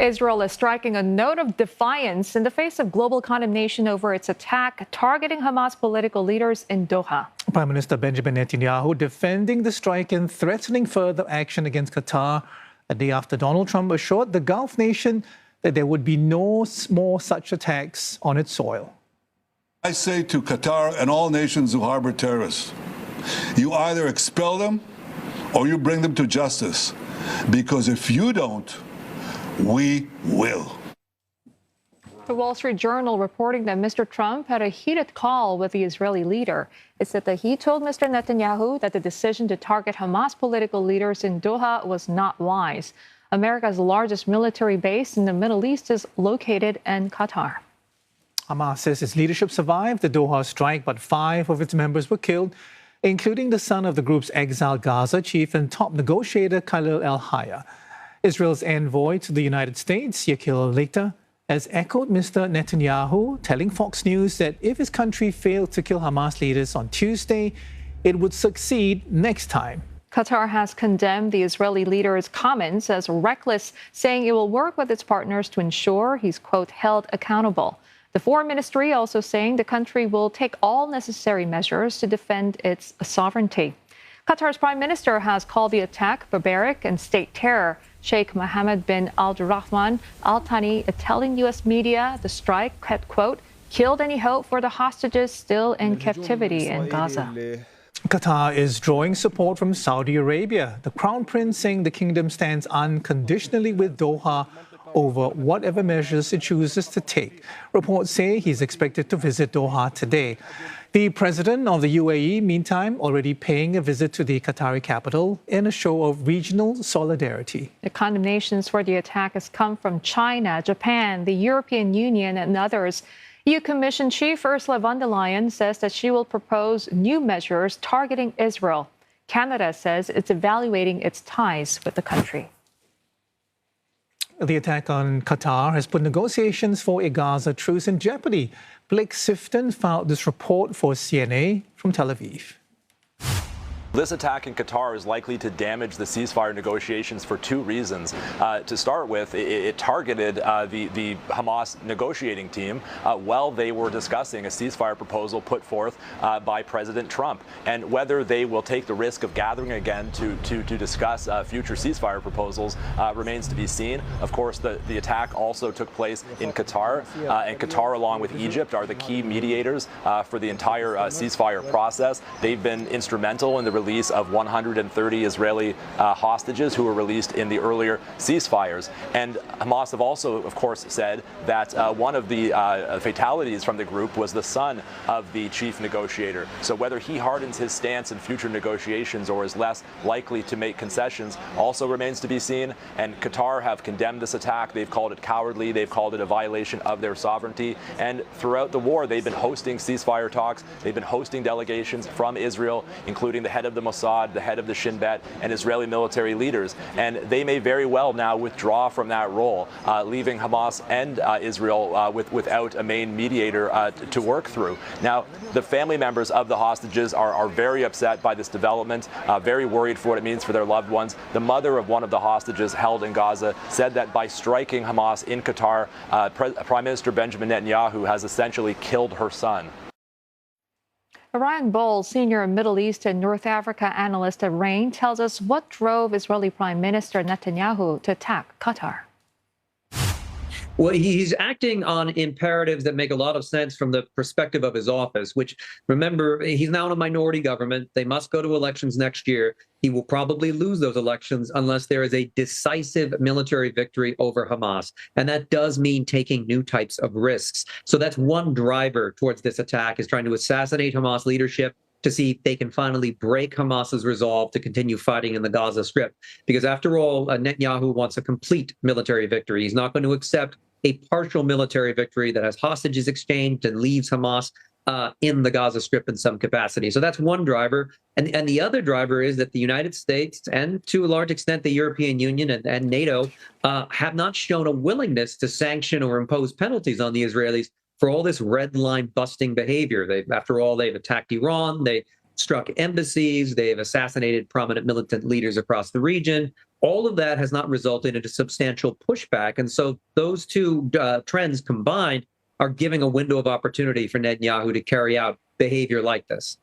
Israel is striking a note of defiance in the face of global condemnation over its attack targeting Hamas political leaders in Doha. Prime Minister Benjamin Netanyahu defending the strike and threatening further action against Qatar a day after Donald Trump assured the Gulf nation that there would be no more such attacks on its soil. I say to Qatar and all nations who harbor terrorists, you either expel them or you bring them to justice, because if you don't, we will. The Wall Street Journal reporting that Mr. Trump had a heated call with the Israeli leader. It said that he told Mr. Netanyahu that the decision to target Hamas political leaders in Doha was not wise. America's largest military base in the Middle East is located in Qatar. Hamas says its leadership survived the Doha strike, but 5 of its members were killed, including the son of the group's exiled Gaza chief and top negotiator Khalil al-Hayya. Israel's envoy to the United States, Yakil Leiter, has echoed Mr. Netanyahu, telling Fox News that if his country failed to kill Hamas leaders on Tuesday, it would succeed next time. Qatar has condemned the Israeli leader's comments as reckless, saying it will work with its partners to ensure he's, quote, held accountable. The Foreign Ministry also saying the country will take all necessary measures to defend its sovereignty. Qatar's Prime Minister has called the attack barbaric and state terror. Sheikh Mohammed bin Abdulrahman Al Thani telling U.S. media the strike had, quote, killed any hope for the hostages still in captivity in Gaza. Qatar is drawing support from Saudi Arabia. The Crown Prince saying the kingdom stands unconditionally with Doha over whatever measures it chooses to take. Reports say he's expected to visit Doha today. The president of the UAE, meantime, already paying a visit to the Qatari capital in a show of regional solidarity. The condemnations for the attack has come from China, Japan, the European Union, and others. EU Commission Chief Ursula von der Leyen says that she will propose new measures targeting Israel. Canada says it's evaluating its ties with the country. The attack on Qatar has put negotiations for a Gaza truce in jeopardy. Blake Sifton filed this report for CNA from Tel Aviv. This attack in Qatar is likely to damage the ceasefire negotiations for 2 reasons. To start with, it targeted the Hamas negotiating team while they were discussing a ceasefire proposal put forth by President Trump. And whether they will take the risk of gathering again to discuss future ceasefire proposals remains to be seen. Of course, the attack also took place in Qatar, and Qatar, along with Egypt, are the key mediators for the entire ceasefire process. They've been instrumental in the release of 130 Israeli hostages who were released in the earlier ceasefires. And Hamas have also, of course, said that one of the fatalities from the group was the son of the chief negotiator. So whether he hardens his stance in future negotiations or is less likely to make concessions also remains to be seen. And Qatar have condemned this attack. They've called it cowardly. They've called it a violation of their sovereignty. And throughout the war, they've been hosting ceasefire talks. They've been hosting delegations from Israel, including the head of the Mossad, the head of the Shin Bet, and Israeli military leaders. And they may very well now withdraw from that role, leaving Hamas and Israel without a main mediator to work through. Now, the family members of the hostages are very upset by this development, very worried for what it means for their loved ones. The mother of one of the hostages held in Gaza said that by striking Hamas in Qatar, Prime Minister Benjamin Netanyahu has essentially killed her son. Bohl, senior Middle East and North Africa analyst at RANE, tells us what drove Israeli Prime Minister Netanyahu to attack Qatar. Well, he's acting on imperatives that make a lot of sense from the perspective of his office, which, remember, he's now in a minority government. They must go to elections next year. He will probably lose those elections unless there is a decisive military victory over Hamas. And that does mean taking new types of risks. So that's one driver towards this attack, is trying to assassinate Hamas leadership to see if they can finally break Hamas's resolve to continue fighting in the Gaza Strip. Because after all, Netanyahu wants a complete military victory. He's not going to accept a partial military victory that has hostages exchanged and leaves Hamas in the Gaza Strip in some capacity. So that's one driver. And the other driver is that the United States and to a large extent the European Union and NATO have not shown a willingness to sanction or impose penalties on the Israelis for all this red line busting behavior. After all, they've attacked Iran, they struck embassies, they've assassinated prominent militant leaders across the region. All of that has not resulted in a substantial pushback. And so those two trends combined are giving a window of opportunity for Netanyahu to carry out behavior like this.